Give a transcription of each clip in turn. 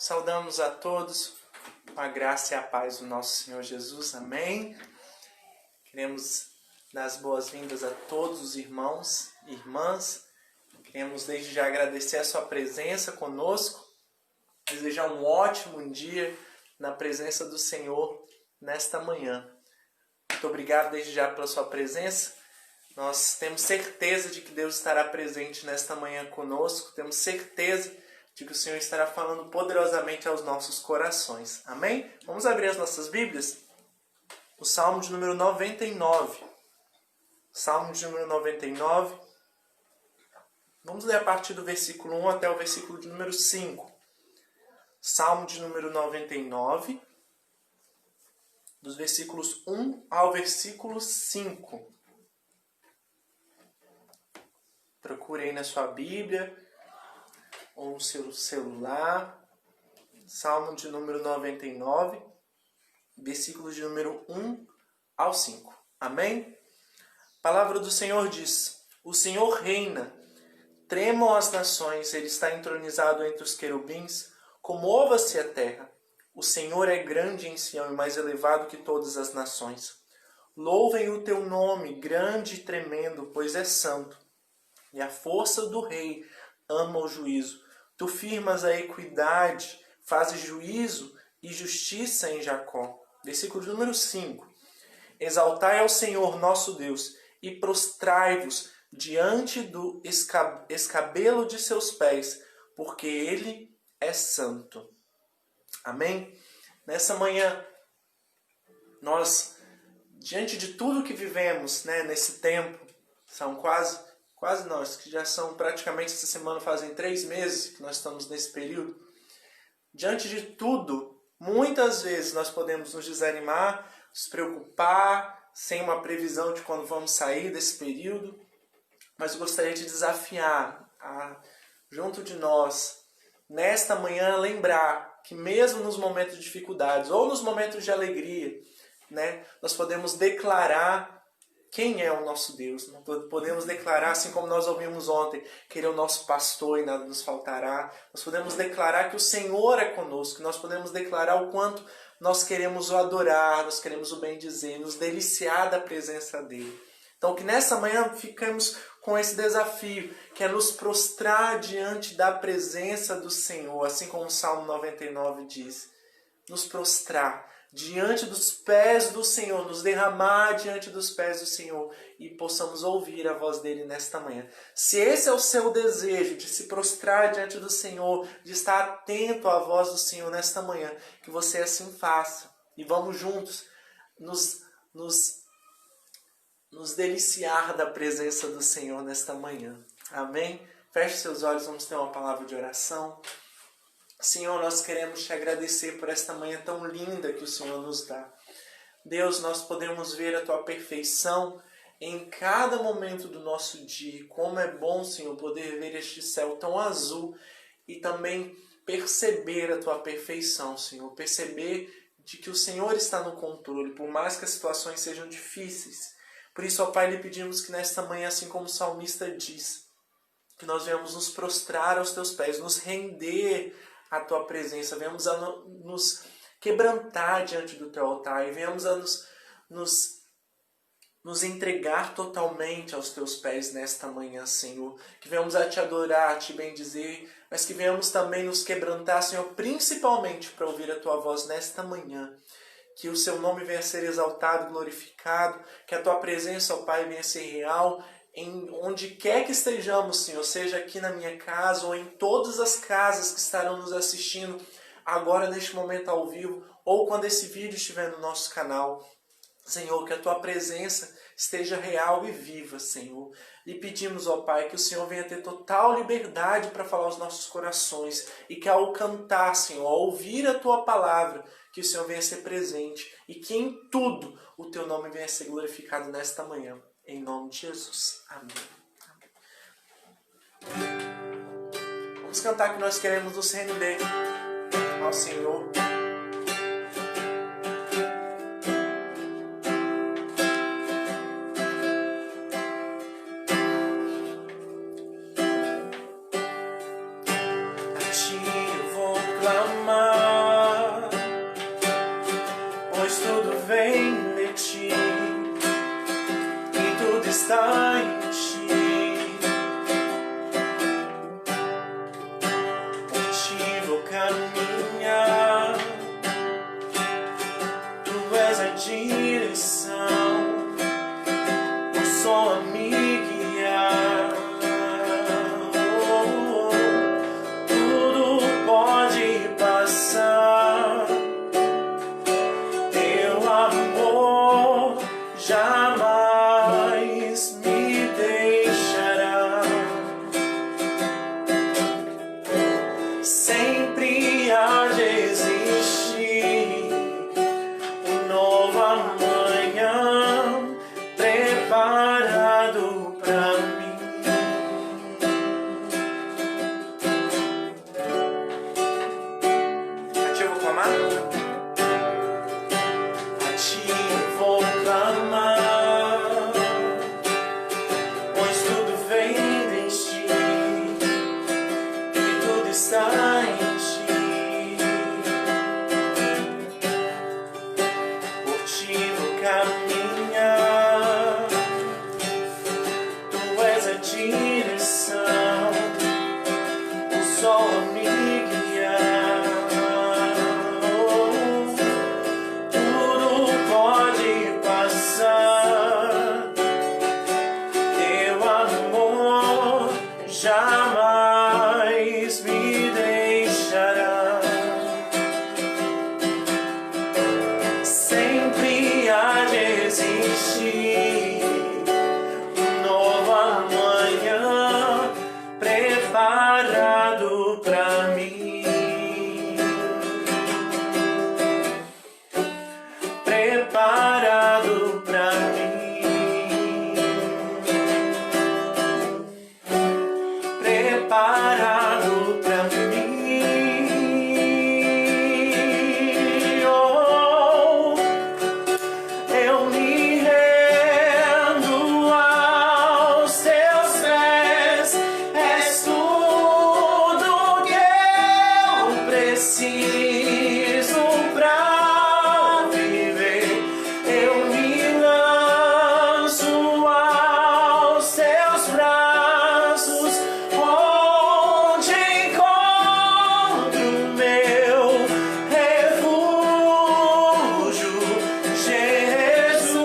Saudamos a todos com a graça e a paz do nosso Senhor Jesus. Amém. Queremos dar as boas-vindas a todos os irmãos e irmãs. Queremos desde já agradecer a sua presença conosco. Desejar um ótimo dia na presença do Senhor nesta manhã. Muito obrigado desde já pela sua presença. Nós temos certeza de que Deus estará presente nesta manhã conosco. Temos certeza de que o Senhor estará falando poderosamente aos nossos corações. Amém? Vamos abrir as nossas Bíblias? O Salmo de número 99. Salmo de número 99. Vamos ler a partir do versículo 1 até o versículo de número 5. Salmo de número 99, dos versículos 1 ao versículo 5. Procure aí na sua Bíblia ou no seu celular. Salmo de número 99, versículos de número 1 ao 5. Amém? A palavra do Senhor diz: O Senhor reina, tremam as nações, Ele está entronizado entre os querubins, comova-se a terra. O Senhor é grande em Sião e mais elevado que todas as nações. Louvem o teu nome, grande e tremendo, pois é santo. E a força do rei ama o juízo. Tu firmas a equidade, fazes juízo e justiça em Jacó. Versículo número 5. Exaltai ao Senhor nosso Deus e prostrai-vos diante do escabelo de seus pés, porque Ele é santo. Amém? Nessa manhã, nós, diante de tudo que vivemos, nesse tempo, são quase nós, que já são praticamente, essa semana fazem 3 meses que nós estamos nesse período. Diante de tudo, muitas vezes nós podemos nos desanimar, nos preocupar, sem uma previsão de quando vamos sair desse período. Mas eu gostaria de desafiar, junto de nós, nesta manhã, lembrar que mesmo nos momentos de dificuldades ou nos momentos de alegria, nós podemos declarar quem é o nosso Deus. Podemos declarar, assim como nós ouvimos ontem, que Ele é o nosso pastor e nada nos faltará. Nós podemos declarar que o Senhor é conosco. Nós podemos declarar o quanto nós queremos o adorar, nós queremos o bendizer, nos deliciar da presença dEle. Então que nessa manhã ficamos com esse desafio, que é nos prostrar diante da presença do Senhor, assim como o Salmo 99 diz. Nos prostrar diante dos pés do Senhor, nos derramar diante dos pés do Senhor e possamos ouvir a voz dele nesta manhã. Se esse é o seu desejo, de se prostrar diante do Senhor, de estar atento à voz do Senhor nesta manhã, que você assim faça. E vamos juntos nos deliciar da presença do Senhor nesta manhã. Amém? Feche seus olhos, vamos ter uma palavra de oração. Senhor, nós queremos te agradecer por esta manhã tão linda que o Senhor nos dá. Deus, nós podemos ver a tua perfeição em cada momento do nosso dia. Como é bom, Senhor, poder ver este céu tão azul e também perceber a tua perfeição, Senhor. Perceber de que o Senhor está no controle, por mais que as situações sejam difíceis. Por isso, ó Pai, lhe pedimos que nesta manhã, assim como o salmista diz, que nós venhamos nos prostrar aos teus pés, nos render à tua presença, venhamos a nos quebrantar diante do teu altar e venhamos a nos entregar totalmente aos teus pés nesta manhã, Senhor. Que venhamos a te adorar, a te bendizer, mas que venhamos também nos quebrantar, Senhor, principalmente para ouvir a tua voz nesta manhã. Que o seu nome venha a ser exaltado, glorificado, que a tua presença, ó Pai, venha a ser real, em onde quer que estejamos, Senhor, seja aqui na minha casa ou em todas as casas que estarão nos assistindo agora neste momento ao vivo ou quando esse vídeo estiver no nosso canal. Senhor, que a tua presença esteja real e viva, Senhor. Lhe pedimos, ó Pai, que o Senhor venha ter total liberdade para falar aos nossos corações e que ao cantar, Senhor, ao ouvir a tua palavra, que o Senhor venha ser presente e que em tudo o teu nome venha ser glorificado nesta manhã. Em nome de Jesus. Amém. Vamos cantar que nós queremos nos render ao Senhor. A ti eu vou clamar. sol me guiar. Tudo pode passar, teu amor jamais me deixará. Sempre há de existir um novo amanhã preparado pra mim, preparado pra mim, preparado pra mim. Oh, eu me rendo aos teus pés, és tudo que eu preciso pra viver. Eu me lanço aos teus braços, onde encontro meu refúgio, Jesus.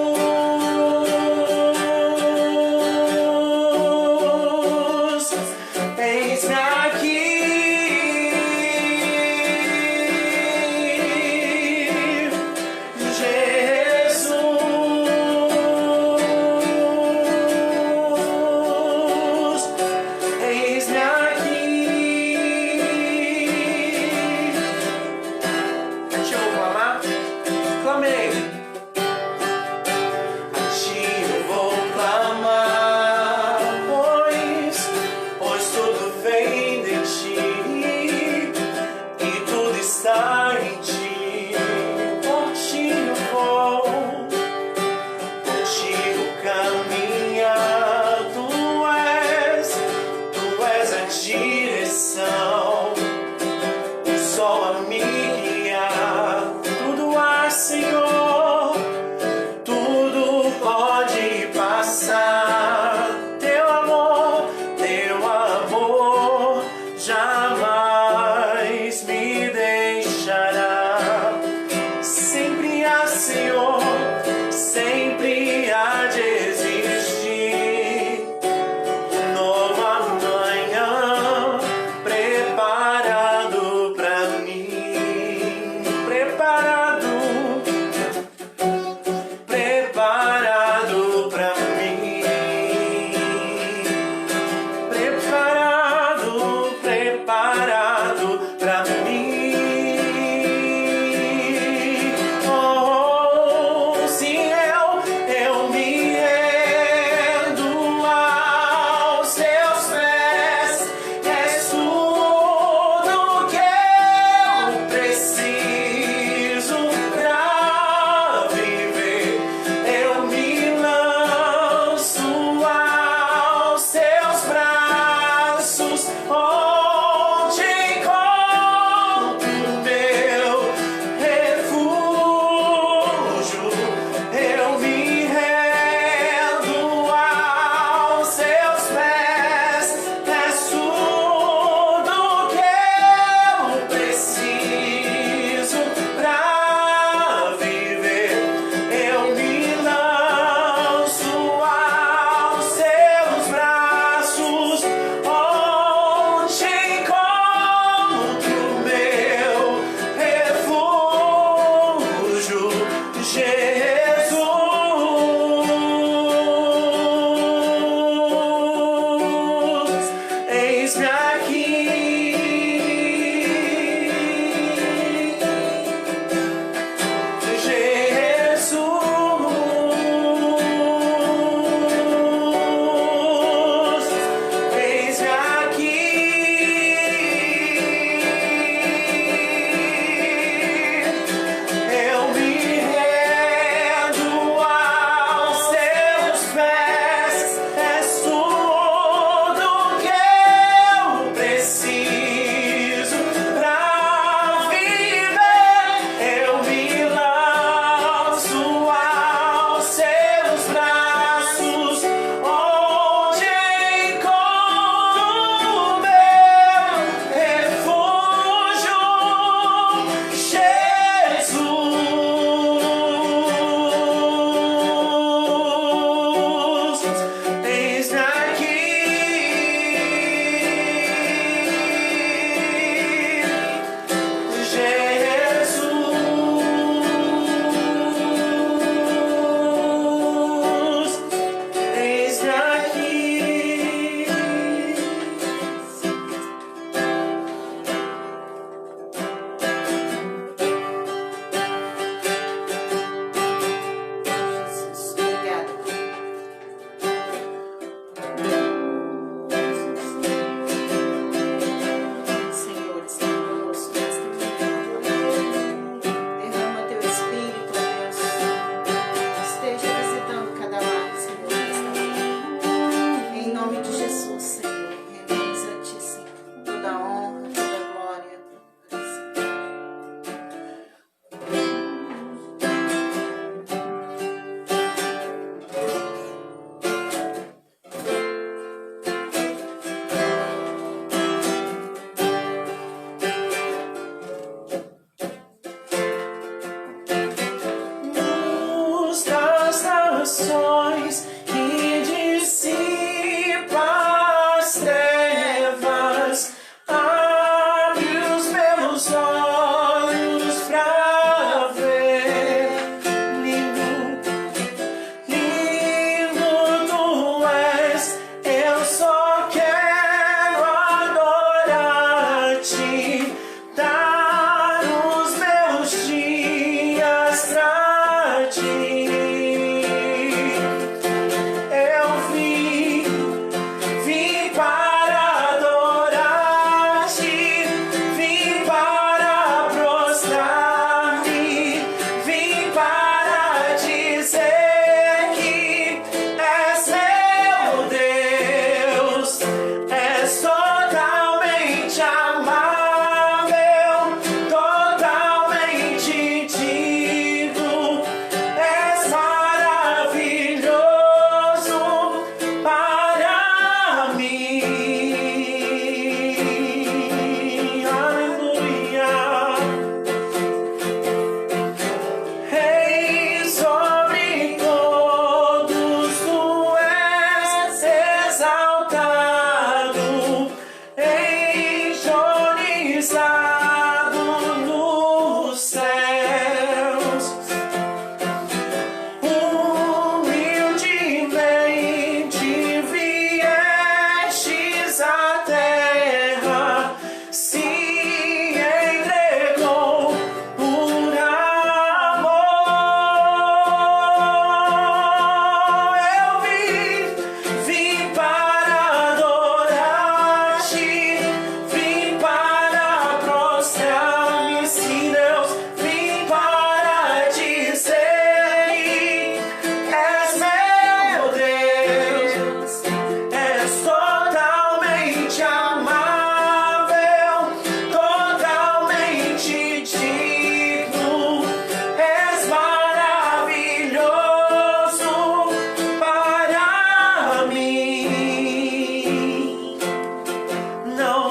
Eis-me aqui, Jesus. Eis-me aqui. Deixa eu clamar? Clamei. A ti eu vou clamar, pois tudo vem de ti e tudo está em ti. Por ti eu vou contigo caminhar. Tu és a direção, o sol a me guiar. Tudo há, Senhor, tudo pode passar. Teu amor jamais me deixará. Sempre há, Senhor, sempre há de existir um novo amanhã preparado pra mim, preparado, preparado pra mim, preparado, preparado pra mim. Oh, sim, eu me rendo aos teus pés, és tudo que eu preciso pra viver. Eu me lanço aos teus braços, onde encontro meu refúgio. Eu me rendo aos teus pés, és tudo que eu preciso pra viver. Eu me lanço aos teus braços, onde encontro meu refúgio, Jesus. Eis-me aqui, Jesus. Eis-me aqui, eu me rendo aos teus pés, és tudo que eu preciso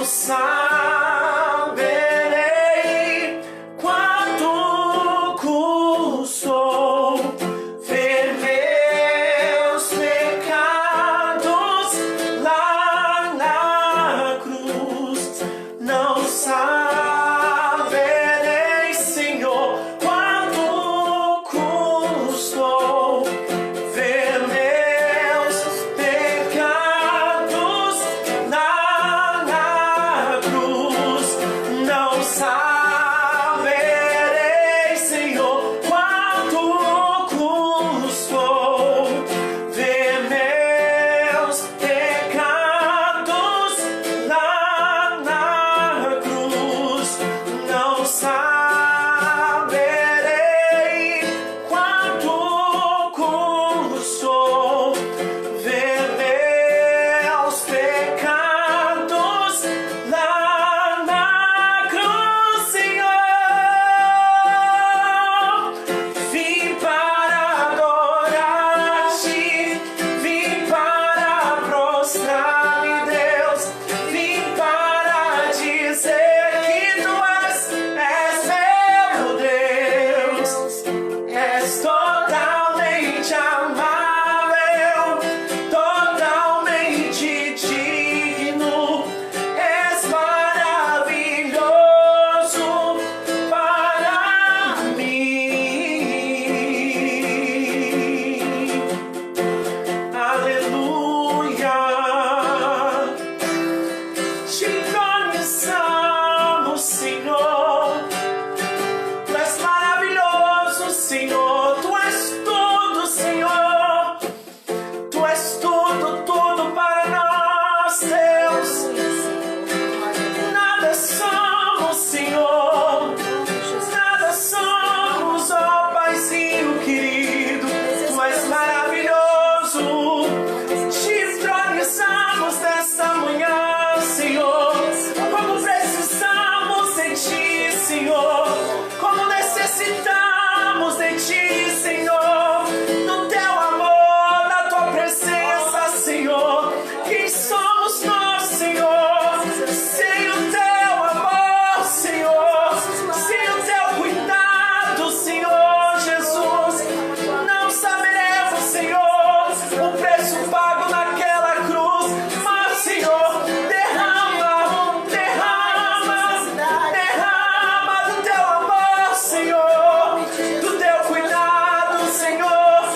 saberei quanto custou ver meus pecados lá na cruz. Não saberei, Senhor, quanto custou ver meus pecados lá na cruz. Não saberei, Senhor, quanto custou ver meus pecados lá na cruz. Não saberei quanto custou ver meus pecados lá na cruz, Senhor. Vim para adorar-te, vim para prostrar-me, Deus, vim para dizer que tu és meu Deus, és totalmente amável, totalmente digno, és maravilhoso para mim. Aleluia. Te conhecemos, Senhor. Tu és maravilhoso, Senhor. Tu és tudo, Senhor. Tu és tudo, tudo para nós, Deus. Nada somos, Senhor. Nada somos, ó Paizinho querido. Tu és maravilhoso. Te entronizamos nessa manhã, Senhor. Como precisamos de ti, Senhor. Como necessitamos de ti, Senhor. No teu amor, na tua presença, Senhor. Quem somos nós, Senhor? Sem o teu amor, Senhor. Sem o teu cuidado, Senhor Jesus. Não saberemos, Senhor, o preço pago naquela cruz. Mas, Senhor, derrama, derrama, derrama do teu amor, Senhor, do teu cuidado, Senhor.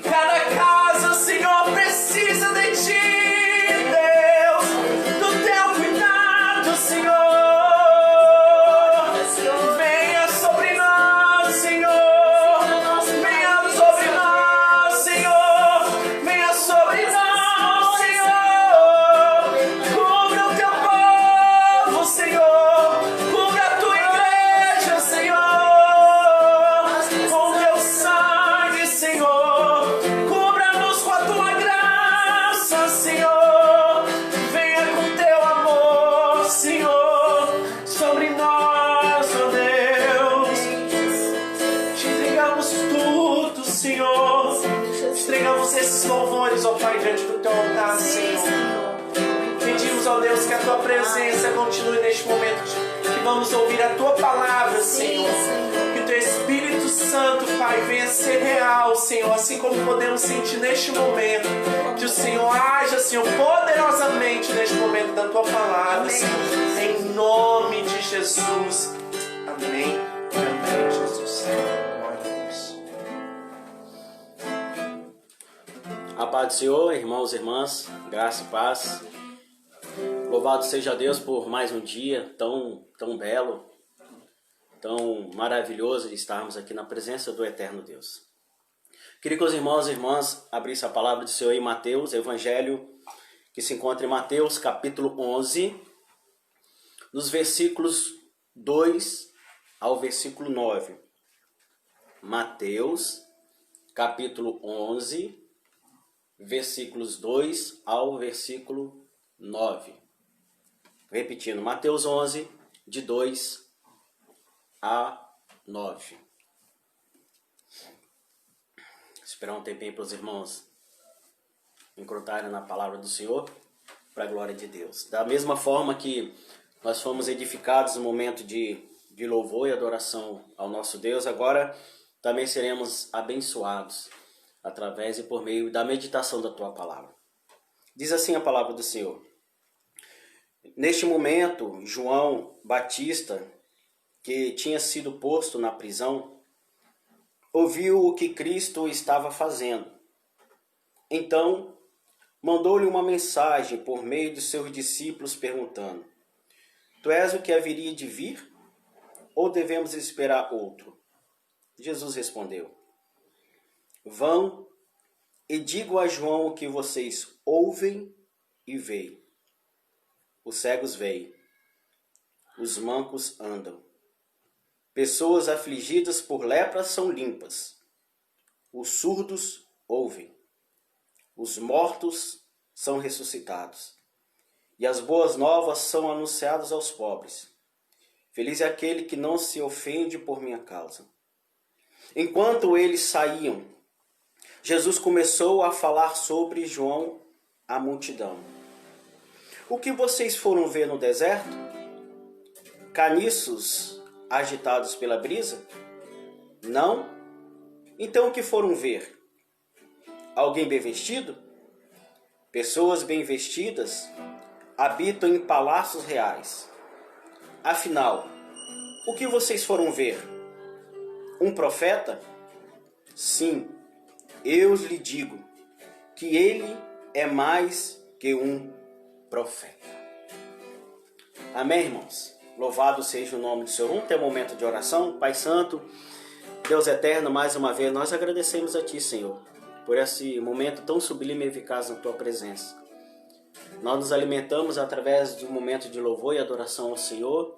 Cada casa, Senhor, precisa de ti, Deus, do teu cuidado, Senhor. Venha sobre nós, Senhor. Venha sobre nós, Senhor. Venha sobre nós, Senhor. Cubra o teu povo, Senhor. Cubra a tua igreja, Senhor, com teu sangue, Senhor. Cubra-nos com a tua graça, Senhor. Venha com teu amor, Senhor, sobre nós, ó Deus. Te entregamos tudo, Senhor. Te entregamos esses louvores, ó Pai, diante do teu altar, Senhor. Pedimos, ó Deus, que a tua presença continue neste momento, que vamos ouvir a tua palavra, Senhor. Que o teu Espírito Santo, Pai, venha ser real, Senhor, assim como podemos sentir neste momento. Que o Senhor haja, Senhor, poderosamente neste momento da tua palavra, Senhor. Em nome de Jesus. Amém. Amém, Jesus. Glória a Deus. A paz do Senhor, irmãos e irmãs, graça e paz. Louvado seja Deus por mais um dia tão belo, tão maravilhoso de estarmos aqui na presença do eterno Deus. Queria que os irmãos e irmãs abrissem a palavra do Senhor em Mateus, Evangelho, que se encontra em Mateus capítulo 11, nos versículos 2 ao versículo 9. Mateus capítulo 11, versículos 2 ao versículo 9. Repetindo, Mateus 11, de 2 a 9. Esperar um tempinho para os irmãos encrotarem na palavra do Senhor, para a glória de Deus. Da mesma forma que nós fomos edificados no momento de louvor e adoração ao nosso Deus, agora também seremos abençoados através e por meio da meditação da tua palavra. Diz assim a palavra do Senhor. Neste momento, João Batista, que tinha sido posto na prisão, ouviu o que Cristo estava fazendo. Então, mandou-lhe uma mensagem por meio de seus discípulos perguntando: Tu és o que haveria de vir? Ou devemos esperar outro? Jesus respondeu: Vão e digo a João o que vocês ouvem e veem. Os cegos veem, os mancos andam. Pessoas afligidas por lepra são limpas. Os surdos ouvem. Os mortos são ressuscitados. E as boas novas são anunciadas aos pobres. Feliz é aquele que não se ofende por minha causa. Enquanto eles saíam, Jesus começou a falar sobre João à multidão. O que vocês foram ver no deserto? Caniços agitados pela brisa? Não? Então o que foram ver? Alguém bem vestido? Pessoas bem vestidas habitam em palácios reais. Afinal, o que vocês foram ver? Um profeta? Sim, eu lhe digo que ele é mais que um profeta. Amém, irmãos? Louvado seja o nome do Senhor. Vamos ter um momento de oração. Pai Santo, Deus Eterno, mais uma vez nós agradecemos a Ti, Senhor, por esse momento tão sublime e eficaz na Tua presença. Nós nos alimentamos através do momento de louvor e adoração ao Senhor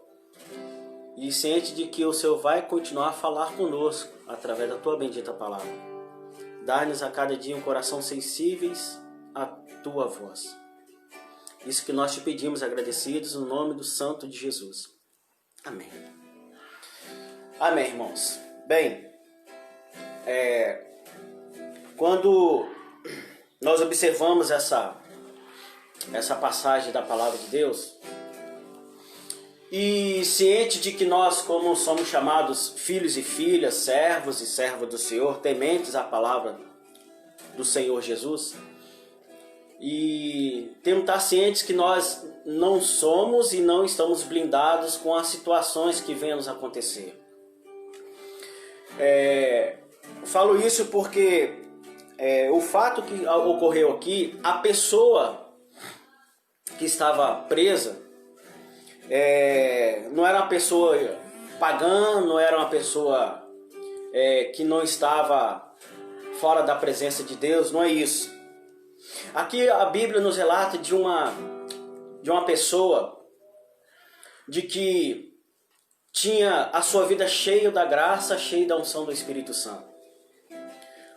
e ciente de que o Senhor vai continuar a falar conosco através da Tua bendita palavra. Dá-nos a cada dia um coração sensíveis à Tua voz. Isso que nós te pedimos agradecidos no nome do Santo de Jesus. Amém. Amém, irmãos. Bem, quando nós observamos essa passagem da palavra de Deus, e ciente de que nós, como somos chamados filhos e filhas, servos e servas do Senhor, tementes à palavra do Senhor Jesus, e temos que estar cientes que nós não somos e não estamos blindados com as situações que venham nos acontecer. Falo isso porque o fato que ocorreu aqui, a pessoa que estava presa não era uma pessoa pagã, não era uma pessoa que não estava fora da presença de Deus, não é isso. Aqui a Bíblia nos relata de uma pessoa de que tinha a sua vida cheia da graça, cheia da unção do Espírito Santo.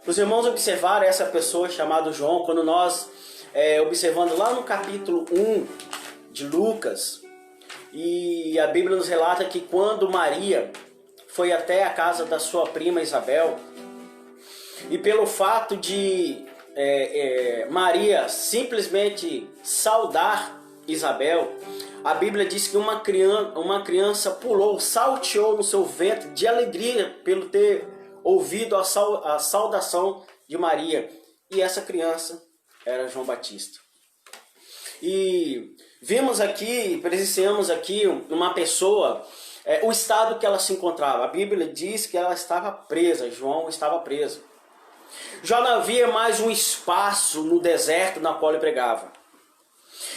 Os irmãos observaram essa pessoa chamada João, quando nós observando lá no capítulo 1 de Lucas, e a Bíblia nos relata que quando Maria foi até a casa da sua prima Isabel, e pelo fato de Maria simplesmente saudar Isabel, a Bíblia diz que uma criança pulou, salteou no seu ventre de alegria pelo ter ouvido a saudação de Maria. E essa criança era João Batista. E vimos aqui, presenciamos aqui uma pessoa, o estado que ela se encontrava. A Bíblia diz que ela estava presa, João estava preso. Já não havia mais um espaço no deserto na qual ele pregava.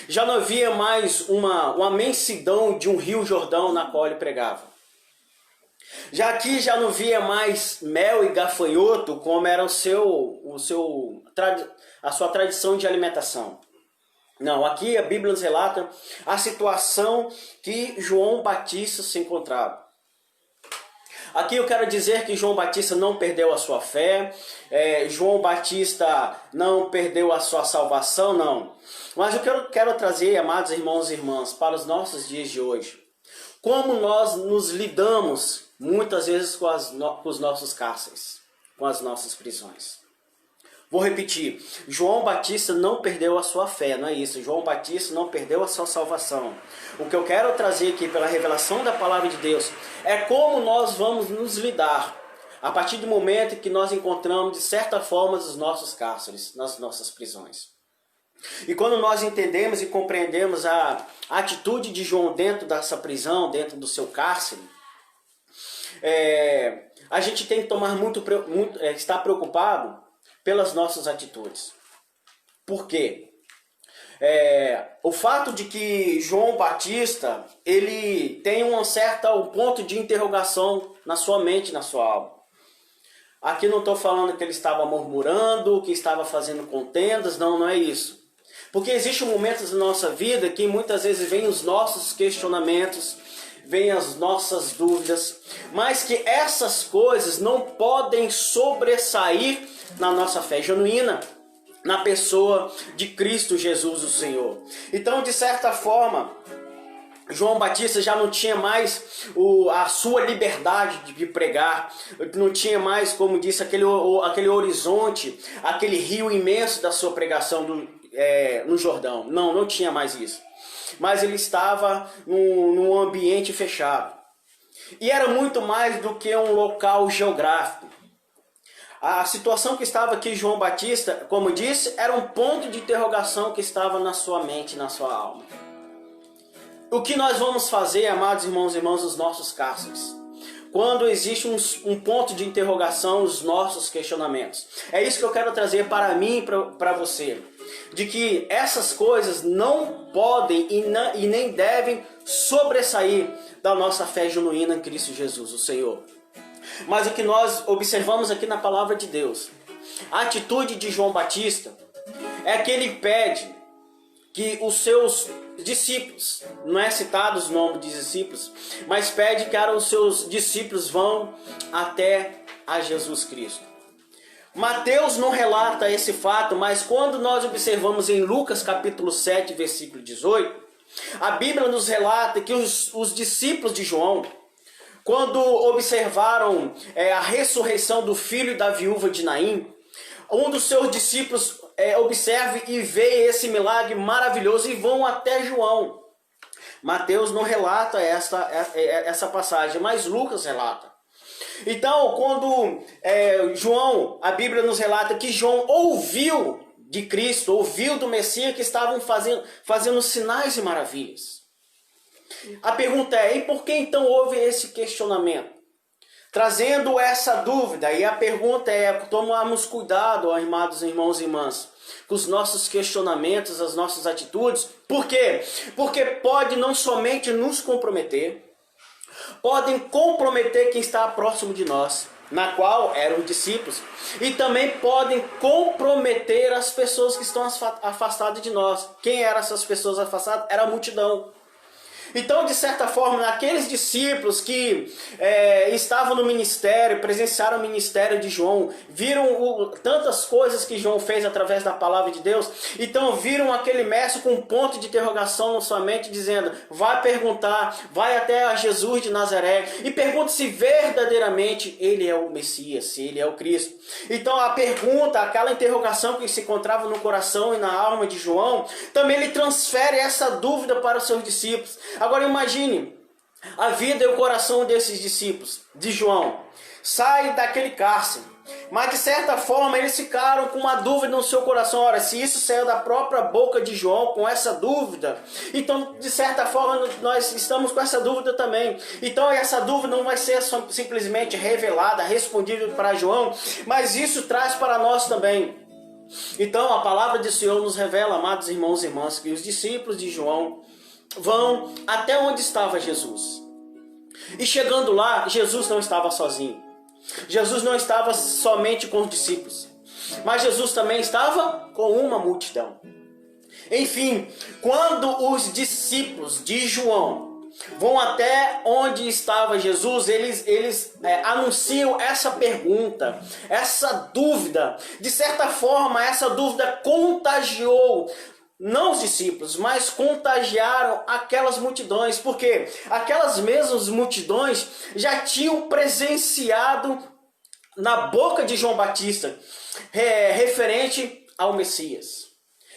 Já não havia mais uma imensidão de um rio Jordão na qual ele pregava. Já aqui já não havia mais mel e gafanhoto como era a sua tradição de alimentação. Não, aqui a Bíblia nos relata a situação que João Batista se encontrava. Aqui eu quero dizer que João Batista não perdeu a sua fé, João Batista não perdeu a sua salvação, não. Mas eu quero trazer, amados irmãos e irmãs, para os nossos dias de hoje, como nós nos lidamos muitas vezes com os nossos cárceres, com as nossas prisões. Vou repetir, João Batista não perdeu a sua fé, não é isso. João Batista não perdeu a sua salvação. O que eu quero trazer aqui pela revelação da palavra de Deus é como nós vamos nos lidar a partir do momento que nós encontramos, de certa forma, os nossos cárceres, nas nossas prisões. E quando nós entendemos e compreendemos a atitude de João dentro dessa prisão, dentro do seu cárcere, a gente tem que tomar estar preocupado pelas nossas atitudes. Por quê? O fato de que João Batista ele tem um ponto de interrogação na sua mente, na sua alma. Aqui não estou falando que ele estava murmurando, que estava fazendo contendas, não é isso. Porque existem momentos na nossa vida que muitas vezes vêm os nossos questionamentos, vêm as nossas dúvidas, mas que essas coisas não podem sobressair na nossa fé genuína, na pessoa de Cristo Jesus, o Senhor. Então, de certa forma, João Batista já não tinha mais a sua liberdade de pregar, não tinha mais, como disse, aquele horizonte, aquele rio imenso da sua pregação no Jordão. Não tinha mais isso. Mas ele estava num ambiente fechado. E era muito mais do que um local geográfico. A situação que estava aqui João Batista, como disse, era um ponto de interrogação que estava na sua mente, na sua alma. O que nós vamos fazer, amados irmãos e irmãs, nos nossos cárceres? Quando existe um ponto de interrogação, os nossos questionamentos. É isso que eu quero trazer para mim e para você. De que essas coisas não podem e nem devem sobressair da nossa fé genuína em Cristo Jesus, o Senhor. Mas o que nós observamos aqui na palavra de Deus, a atitude de João Batista, é que ele pede que os seus discípulos, não é citado os nomes de discípulos, mas pede que os seus discípulos vão até a Jesus Cristo. Mateus não relata esse fato, mas quando nós observamos em Lucas capítulo 7, versículo 18, a Bíblia nos relata que os discípulos de João, quando observaram a ressurreição do filho da viúva de Naim, um dos seus discípulos observa e vê esse milagre maravilhoso e vão até João. Mateus não relata essa passagem, mas Lucas relata. Então, quando João, a Bíblia nos relata que João ouviu de Cristo, ouviu do Messias que estavam fazendo sinais e maravilhas. A pergunta é, e por que então houve esse questionamento? Trazendo essa dúvida, e a pergunta é, tomarmos cuidado, amados irmãos e irmãs, com os nossos questionamentos, as nossas atitudes. Por quê? Porque pode não somente nos comprometer, podem comprometer quem está próximo de nós, na qual eram discípulos, e também podem comprometer as pessoas que estão afastadas de nós. Quem eram essas pessoas afastadas? Era a multidão. Então, de certa forma, naqueles discípulos que estavam no ministério, presenciaram o ministério de João, viram tantas coisas que João fez através da palavra de Deus, então viram aquele mestre com um ponto de interrogação na sua mente, dizendo, vai perguntar, vai até a Jesus de Nazaré e pergunta se verdadeiramente ele é o Messias, se ele é o Cristo. Então a pergunta, aquela interrogação que se encontrava no coração e na alma de João, também ele transfere essa dúvida para os seus discípulos. Agora imagine a vida e o coração desses discípulos, de João. Sai daquele cárcere, mas de certa forma eles ficaram com uma dúvida no seu coração. Ora, se isso saiu da própria boca de João com essa dúvida, então de certa forma nós estamos com essa dúvida também. Então essa dúvida não vai ser simplesmente revelada, respondida para João, mas isso traz para nós também. Então a palavra do Senhor nos revela, amados irmãos e irmãs, que os discípulos de João vão até onde estava Jesus. E chegando lá, Jesus não estava sozinho. Jesus não estava somente com os discípulos, mas Jesus também estava com uma multidão. Enfim, quando os discípulos de João vão até onde estava Jesus, eles anunciam essa pergunta, essa dúvida. De certa forma, essa dúvida contagiou não os discípulos, mas contagiaram aquelas multidões, porque aquelas mesmas multidões já tinham presenciado na boca de João Batista referente ao Messias,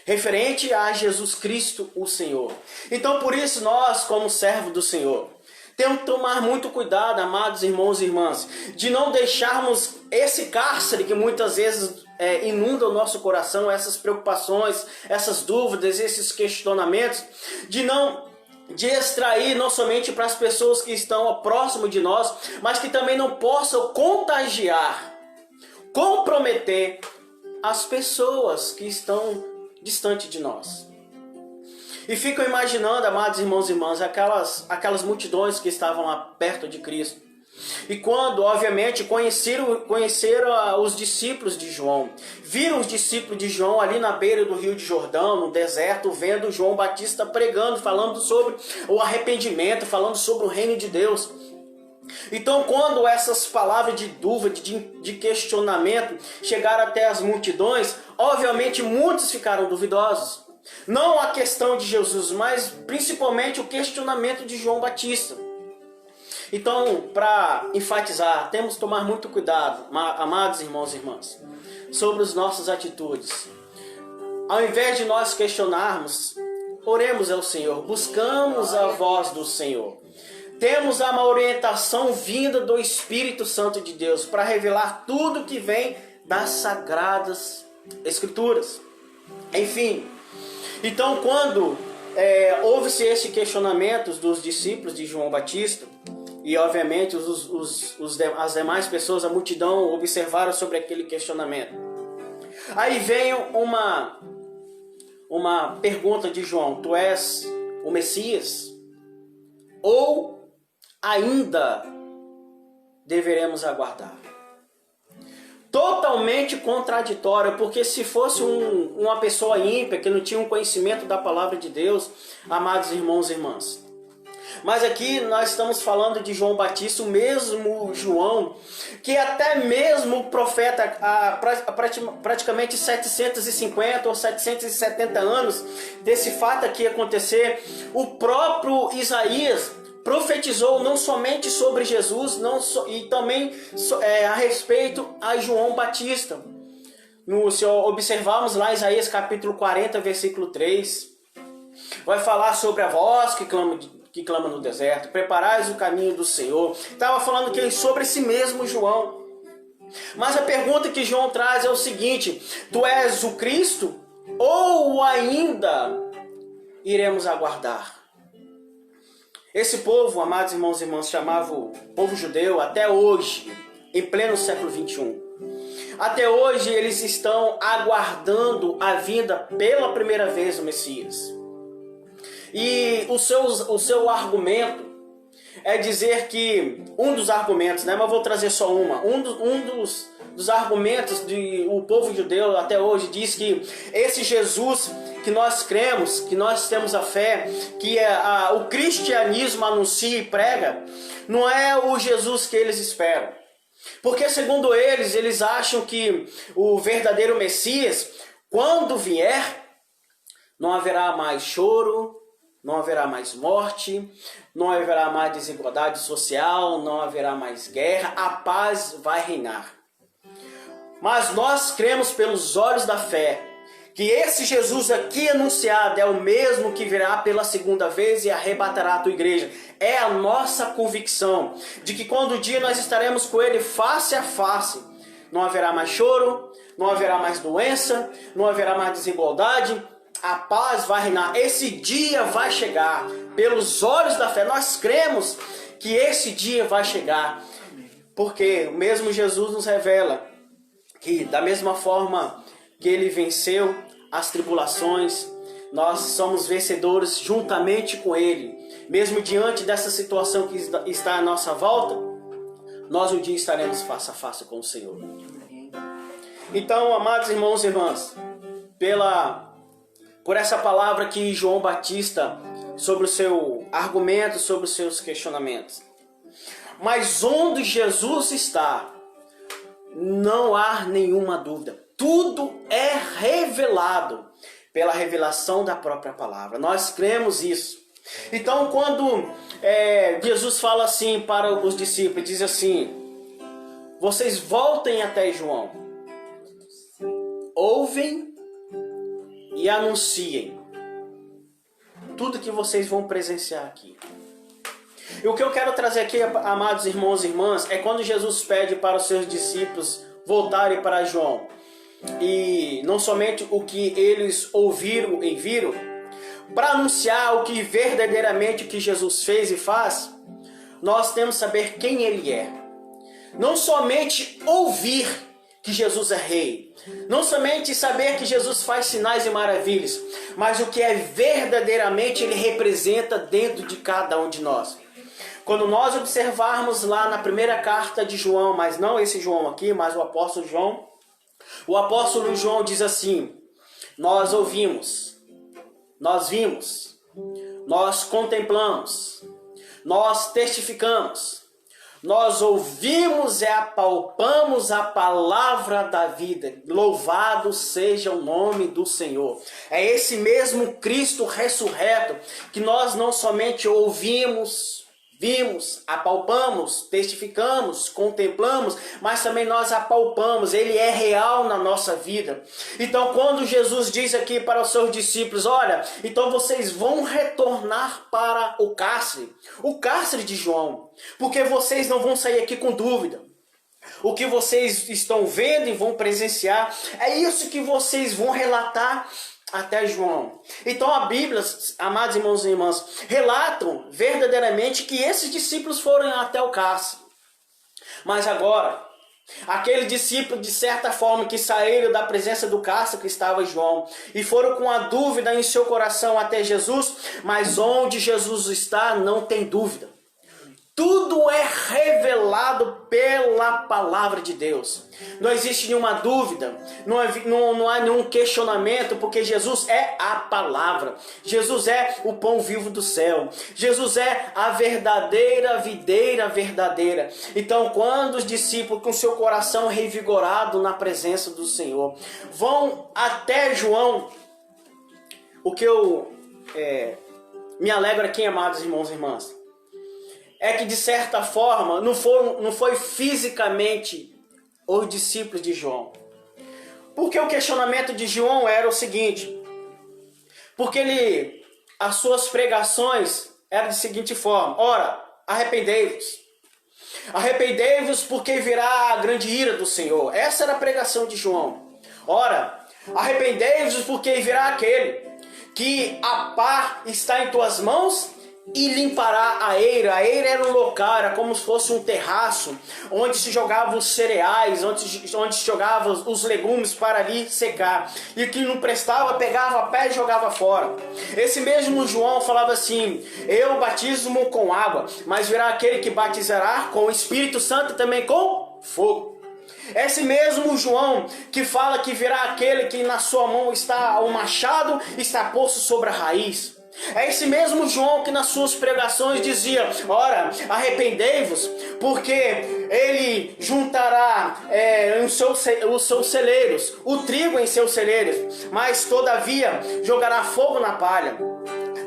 referente a Jesus Cristo, o Senhor. Então, por isso, nós, como servo do Senhor, temos que tomar muito cuidado, amados irmãos e irmãs, de não deixarmos esse cárcere que muitas vezes inunda o nosso coração, essas preocupações, essas dúvidas, esses questionamentos, de extrair não somente para as pessoas que estão próximo de nós, mas que também não possam contagiar, comprometer as pessoas que estão distante de nós. E fico imaginando, amados irmãos e irmãs, aquelas multidões que estavam lá perto de Cristo. E quando, obviamente, conheceram os discípulos de João, viram os discípulos de João ali na beira do Rio de Jordão, no deserto, vendo João Batista pregando, falando sobre o arrependimento, falando sobre o reino de Deus. Então, quando essas palavras de dúvida, de questionamento chegaram até as multidões, obviamente muitos ficaram duvidosos. Não a questão de Jesus, mas principalmente o questionamento de João Batista. Então, para enfatizar, temos que tomar muito cuidado, amados irmãos e irmãs, sobre as nossas atitudes. Ao invés de nós questionarmos, oremos ao Senhor, buscamos a voz do Senhor. Temos uma orientação vinda do Espírito Santo de Deus para revelar tudo que vem das Sagradas Escrituras. Enfim, então quando houve-se esse questionamento dos discípulos de João Batista, e obviamente as demais pessoas, a multidão, observaram sobre aquele questionamento. Aí vem uma pergunta de João: tu és o Messias? Ou ainda deveremos aguardar? Totalmente contraditório, porque se fosse uma pessoa ímpia, que não tinha um conhecimento da palavra de Deus, amados irmãos e irmãs. Mas aqui nós estamos falando de João Batista, o mesmo João, que até mesmo o profeta, há praticamente 750 ou 770 anos desse fato aqui acontecer, o próprio Isaías profetizou não somente sobre Jesus, e também a respeito a João Batista. Se observarmos lá Isaías capítulo 40, versículo 3, vai falar sobre a voz que clama no deserto, preparais o caminho do Senhor. Estava falando que sobre esse mesmo João. Mas a pergunta que João traz é o seguinte: tu és o Cristo ou ainda iremos aguardar? Esse povo, amados irmãos e irmãs, chamava o povo judeu até hoje, em pleno século 21. Até hoje eles estão aguardando a vinda pela primeira vez do Messias. E o seu argumento é dizer que, um dos argumentos, mas vou trazer só um dos argumentos do povo judeu até hoje diz que esse Jesus que nós cremos, que nós temos a fé, que o cristianismo anuncia e prega, não é o Jesus que eles esperam. Porque segundo eles acham que o verdadeiro Messias, quando vier, não haverá mais choro, não haverá mais morte, não haverá mais desigualdade social, não haverá mais guerra, a paz vai reinar. Mas nós cremos pelos olhos da fé que esse Jesus aqui anunciado é o mesmo que virá pela segunda vez e arrebatará a tua igreja. É a nossa convicção de que quando um dia nós estaremos com ele face a face, não haverá mais choro, não haverá mais doença, não haverá mais desigualdade, a paz vai reinar. Esse dia vai chegar. Pelos olhos da fé, nós cremos que esse dia vai chegar. Porque o mesmo Jesus nos revela que da mesma forma que ele venceu as tribulações, nós somos vencedores juntamente com ele. Mesmo diante dessa situação que está à nossa volta, nós um dia estaremos face a face com o Senhor. Então, amados irmãos e irmãs, por essa palavra que João Batista, sobre o seu argumento, sobre os seus questionamentos. Mas onde Jesus está, não há nenhuma dúvida. Tudo é revelado pela revelação da própria palavra. Nós cremos isso. Então, quando Jesus fala assim para os discípulos, diz assim: vocês voltem até João. Ouvem e anunciem tudo que vocês vão presenciar aqui. E o que eu quero trazer aqui, amados irmãos e irmãs, é quando Jesus pede para os seus discípulos voltarem para João. E não somente o que eles ouviram e viram, para anunciar o que verdadeiramente que Jesus fez e faz, nós temos que saber quem Ele é. Não somente ouvir que Jesus é rei, não somente saber que Jesus faz sinais e maravilhas, mas o que é verdadeiramente Ele representa dentro de cada um de nós. Quando nós observarmos lá na primeira carta de João, mas não esse João aqui, mas o apóstolo João diz assim: nós ouvimos, nós vimos, nós contemplamos, nós testificamos, nós ouvimos e apalpamos a palavra da vida. Louvado seja o nome do Senhor. É esse mesmo Cristo ressurreto que nós não somente ouvimos, vimos, apalpamos, testificamos, contemplamos, mas também nós apalpamos. Ele é real na nossa vida. Então, quando Jesus diz aqui para os seus discípulos: olha, então vocês vão retornar para o cárcere de João, porque vocês não vão sair aqui com dúvida. O que vocês estão vendo e vão presenciar, é isso que vocês vão relatar até João. Então a Bíblia, amados irmãos e irmãs, relatam verdadeiramente que esses discípulos foram até o cárcere. Mas agora, aquele discípulo, de certa forma, que saíram da presença do cárcere que estava João e foram com a dúvida em seu coração até Jesus, mas onde Jesus está não tem dúvida. Tudo é revelado pela palavra de Deus. Não existe nenhuma dúvida, não há nenhum questionamento, porque Jesus é a palavra. Jesus é o pão vivo do céu. Jesus é a verdadeira videira verdadeira. Então, quando os discípulos, com seu coração revigorado na presença do Senhor, vão até João, o que eu me alegro aqui, amados irmãos e irmãs, é que, de certa forma, não foi fisicamente os discípulos de João. Porque o questionamento de João era o seguinte: porque as suas pregações eram da seguinte forma: ora, arrependei-vos. Arrependei-vos, porque virá a grande ira do Senhor. Essa era a pregação de João. Ora, arrependei-vos, porque virá aquele que a pá está em tuas mãos e limpará a eira. A eira era um local, era como se fosse um terraço, onde se jogavam os cereais, onde se jogavam os legumes para ali secar. E o que não prestava, pegava a pé e jogava fora. Esse mesmo João falava assim: eu batismo com água, mas virá aquele que batizará com o Espírito Santo e também com fogo. Esse mesmo João que fala que virá aquele que na sua mão está o machado, está posto sobre a raiz. É esse mesmo João que nas suas pregações dizia: ora, arrependei-vos, porque ele juntará os seus celeiros, o trigo em seus celeiros, mas todavia jogará fogo na palha.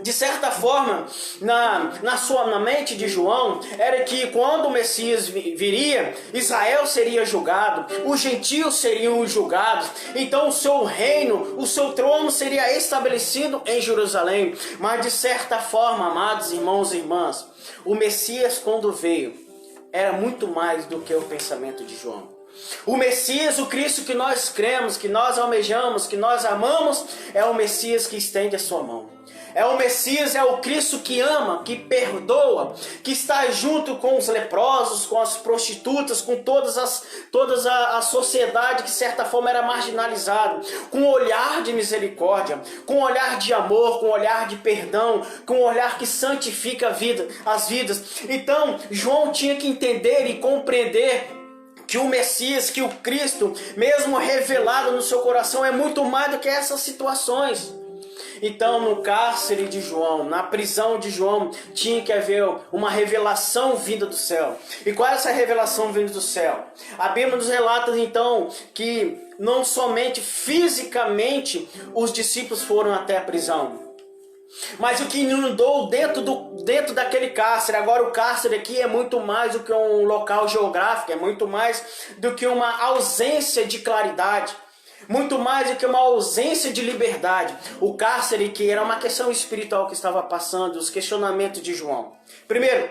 De certa forma, na mente de João, era que quando o Messias viria, Israel seria julgado, os gentios seriam julgados, então o seu reino, o seu trono seria estabelecido em Jerusalém. Mas de certa forma, amados irmãos e irmãs, o Messias, quando veio, era muito mais do que o pensamento de João. O Messias, o Cristo que nós cremos, que nós almejamos, que nós amamos, é o Messias que estende a sua mão. É o Messias, é o Cristo que ama, que perdoa, que está junto com os leprosos, com as prostitutas, com toda a sociedade que de certa forma era marginalizada, com um olhar de misericórdia, com um olhar de amor, com um olhar de perdão, com um olhar que santifica as vidas. Então, João tinha que entender e compreender que o Messias, que o Cristo, mesmo revelado no seu coração, é muito mais do que essas situações. Então, no cárcere de João, na prisão de João, tinha que haver uma revelação vinda do céu. E qual é essa revelação vinda do céu? A Bíblia nos relata, então, que não somente fisicamente os discípulos foram até a prisão, Mas o que inundou dentro daquele cárcere, agora o cárcere aqui é muito mais do que um local geográfico, é muito mais do que uma ausência de claridade, muito mais do que uma ausência de liberdade. O cárcere que era uma questão espiritual que estava passando, os questionamentos de João. Primeiro,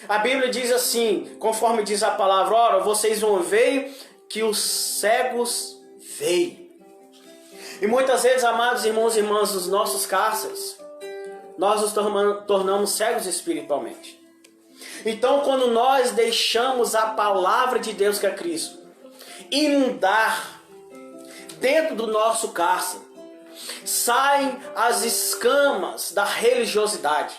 a Bíblia diz assim, conforme diz a palavra, ora, vocês vão ver que os cegos veem. E muitas vezes, amados irmãos e irmãs, nos nossos cárceres, nós nos tornamos cegos espiritualmente. Então, quando nós deixamos a palavra de Deus, que é Cristo, inundar dentro do nosso cárcere, saem as escamas da religiosidade.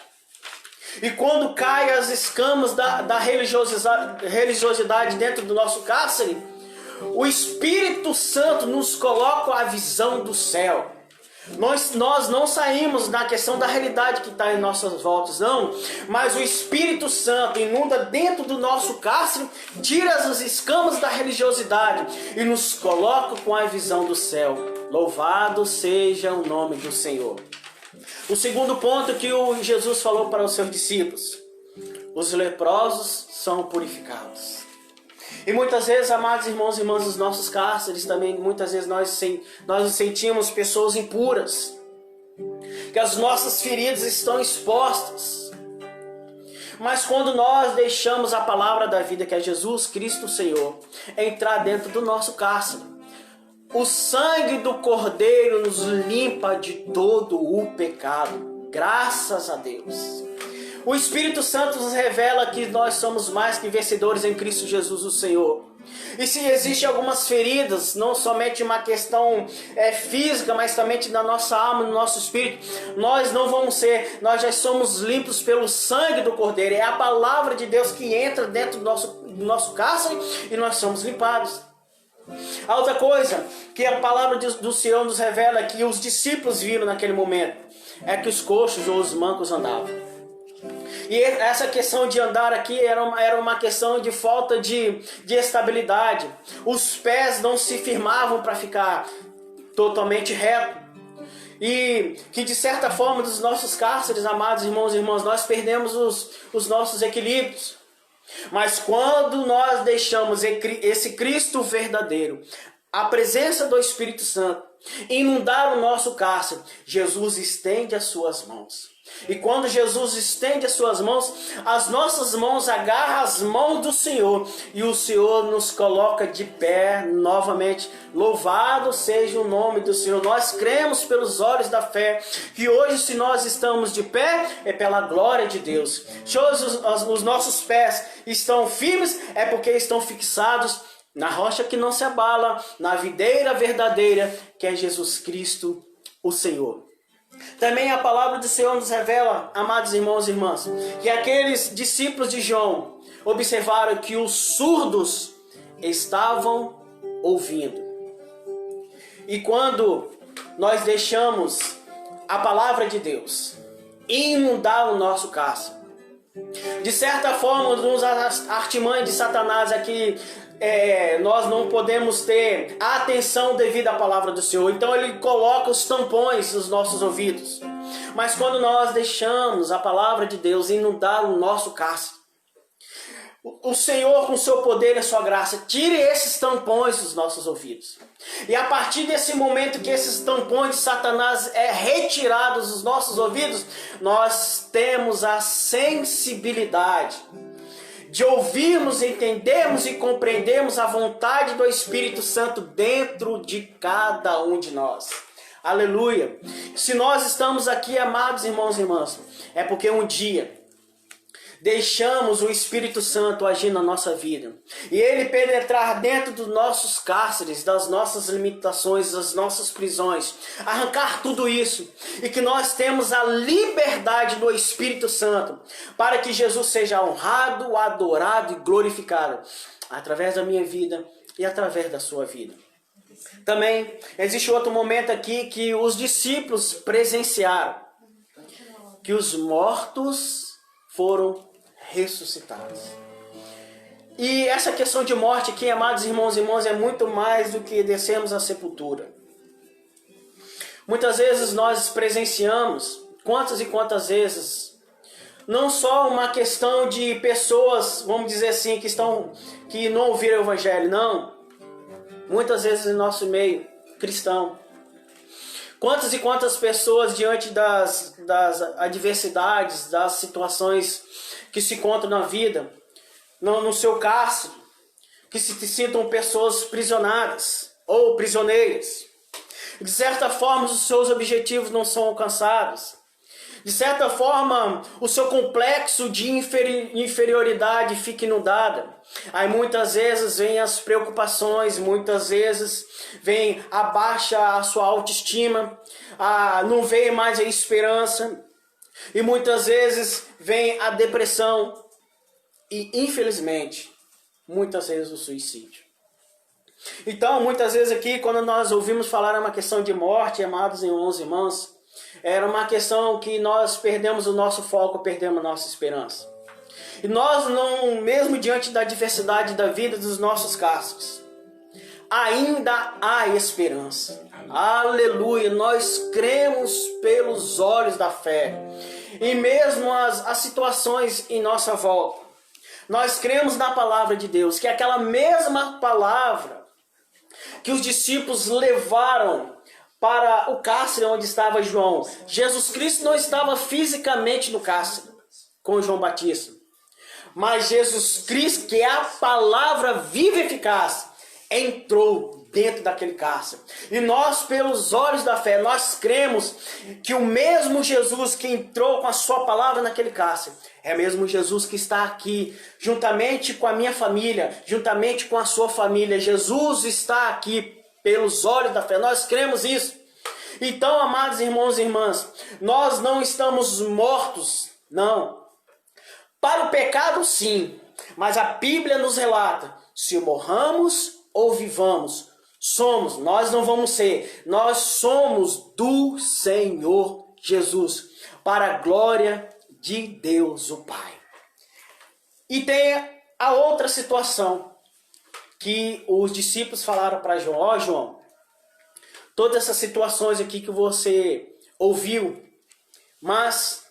E quando caem as escamas da religiosidade dentro do nosso cárcere, o Espírito Santo nos coloca a visão do céu. Nós não saímos na questão da realidade que está em nossas voltas, não. Mas o Espírito Santo inunda dentro do nosso cárcere, tira as escamas da religiosidade e nos coloca com a visão do céu. Louvado seja o nome do Senhor. O segundo ponto que o Jesus falou para os seus discípulos: os leprosos são purificados. E muitas vezes, amados irmãos e irmãs, nos nossos cárceres também, muitas vezes nós nos sentimos pessoas impuras, que as nossas feridas estão expostas. Mas quando nós deixamos a palavra da vida, que é Jesus Cristo Senhor, entrar dentro do nosso cárcere, o sangue do Cordeiro nos limpa de todo o pecado. Graças a Deus. O Espírito Santo nos revela que nós somos mais que vencedores em Cristo Jesus, o Senhor. E se existem algumas feridas, não somente uma questão física, mas também na nossa alma, no nosso espírito, nós não vamos ser, nós já somos limpos pelo sangue do Cordeiro. É a palavra de Deus que entra dentro do nosso cárcere e nós somos limpados. A outra coisa que a palavra do Senhor nos revela, que os discípulos viram naquele momento, é que os coxos ou os mancos andavam. E essa questão de andar aqui era uma questão de falta de estabilidade. Os pés não se firmavam para ficar totalmente reto. E que de certa forma dos nossos cárceres, amados irmãos e irmãs, nós perdemos os nossos equilíbrios. Mas quando nós deixamos esse Cristo verdadeiro, a presença do Espírito Santo, inundar o nosso cárcere, Jesus estende as suas mãos. E quando Jesus estende as suas mãos, as nossas mãos agarram as mãos do Senhor e o Senhor nos coloca de pé novamente. Louvado seja o nome do Senhor. Nós cremos pelos olhos da fé que hoje, se nós estamos de pé, é pela glória de Deus. Se hoje os nossos pés estão firmes, é porque estão fixados na rocha que não se abala, na videira verdadeira, que é Jesus Cristo, o Senhor. Também a palavra do Senhor nos revela, amados irmãos e irmãs, que aqueles discípulos de João observaram que os surdos estavam ouvindo. E quando nós deixamos a palavra de Deus inundar o nosso cárcere, de certa forma, nos artimanhas de Satanás aqui, nós não podemos ter a atenção devida à palavra do Senhor. Então ele coloca os tampões nos nossos ouvidos. Mas quando nós deixamos a palavra de Deus inundar o nosso cárcere, o Senhor, com seu poder e a sua graça, tire esses tampões dos nossos ouvidos. E a partir desse momento que esses tampões de Satanás retirados dos nossos ouvidos, nós temos a sensibilidade de ouvirmos, entendermos e compreendermos a vontade do Espírito Santo dentro de cada um de nós. Aleluia! Se nós estamos aqui, amados irmãos e irmãs, é porque um dia deixamos o Espírito Santo agir na nossa vida e ele penetrar dentro dos nossos cárceres, das nossas limitações, das nossas prisões, arrancar tudo isso e que nós temos a liberdade do Espírito Santo para que Jesus seja honrado, adorado e glorificado através da minha vida e através da sua vida. Também existe outro momento aqui que os discípulos presenciaram, que os mortos foram ressuscitados. E essa questão de morte aqui, amados irmãos e irmãs, é muito mais do que descermos à sepultura. Muitas vezes nós presenciamos quantas e quantas vezes, não só uma questão de pessoas, vamos dizer assim, que não ouviram o Evangelho, não. Muitas vezes em nosso meio cristão. Quantas e quantas pessoas diante das adversidades, das situações que se encontram na vida, no seu cárcere, que se sintam pessoas prisionadas ou prisioneiras. De certa forma, os seus objetivos não são alcançados. De certa forma, o seu complexo de inferioridade fica inundado. Aí muitas vezes vem as preocupações, muitas vezes vem abaixa a sua autoestima, não vem mais a esperança. E muitas vezes vem a depressão e, infelizmente, muitas vezes o suicídio. Então, muitas vezes aqui, quando nós ouvimos falar uma questão de morte, amados irmãos e irmãs, era uma questão que nós perdemos o nosso foco, perdemos a nossa esperança. E nós não, mesmo diante da diversidade da vida dos nossos cárceres, ainda há esperança. Aleluia! Nós cremos pelos olhos da fé. E mesmo as situações em nossa volta, nós cremos na palavra de Deus, que é aquela mesma palavra que os discípulos levaram para o cárcere onde estava João. Jesus Cristo não estava fisicamente no cárcere com João Batista, mas Jesus Cristo, que é a palavra viva e eficaz, entrou dentro daquele cárcere. E nós, pelos olhos da fé, nós cremos que o mesmo Jesus que entrou com a sua palavra naquele cárcere, é o mesmo Jesus que está aqui, juntamente com a minha família, juntamente com a sua família. Jesus está aqui pelos olhos da fé. Nós cremos isso. Então, amados irmãos e irmãs, nós não estamos mortos, não. Para o pecado, sim. Mas a Bíblia nos relata, se morramos ou vivamos, nós não vamos ser, nós somos do Senhor Jesus, para a glória de Deus o Pai. E tem a outra situação que os discípulos falaram para João: ó João, todas essas situações aqui que você ouviu, mas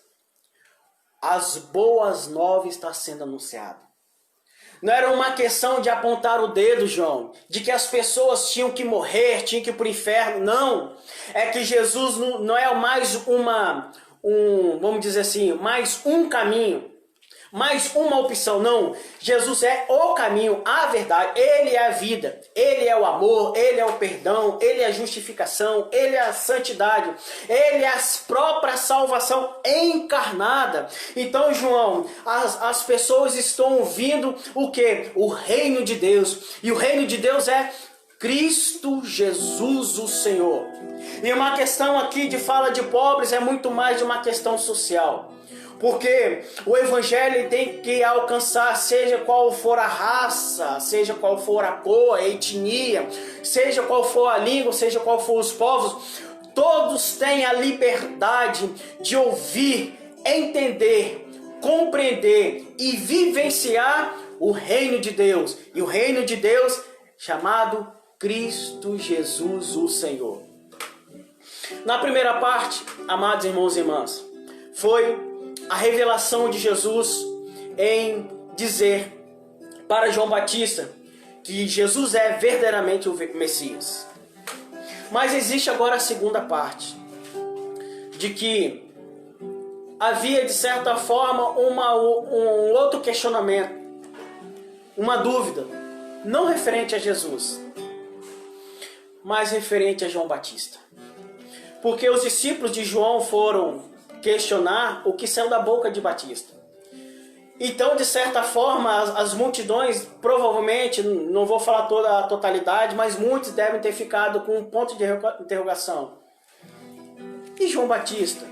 as boas novas estão sendo anunciadas. Não era uma questão de apontar o dedo, João, de que as pessoas tinham que morrer, tinham que ir para o inferno. Não, é que Jesus não é mais vamos dizer assim, mais um caminho, mais uma opção. Não, Jesus é o caminho, a verdade, Ele é a vida, Ele é o amor, Ele é o perdão, Ele é a justificação, Ele é a santidade, Ele é a própria salvação encarnada. Então, João, as pessoas estão ouvindo o quê? O reino de Deus. E o reino de Deus é Cristo Jesus, o Senhor. E uma questão aqui de fala de pobres é muito mais de uma questão social. Porque o evangelho tem que alcançar, seja qual for a raça, seja qual for a cor, a etnia, seja qual for a língua, seja qual for os povos, todos têm a liberdade de ouvir, entender, compreender e vivenciar o reino de Deus. E o reino de Deus chamado Cristo Jesus, o Senhor. Na primeira parte, amados irmãos e irmãs, foi a revelação de Jesus em dizer para João Batista que Jesus é verdadeiramente o Messias. Mas existe agora a segunda parte, de que havia de certa forma um outro questionamento, uma dúvida, não referente a Jesus, mas referente a João Batista. Porque os discípulos de João foram questionar o que saiu da boca de Batista. Então, de certa forma, as multidões, provavelmente, não vou falar toda a totalidade, mas muitos devem ter ficado com um ponto de interrogação. E João Batista?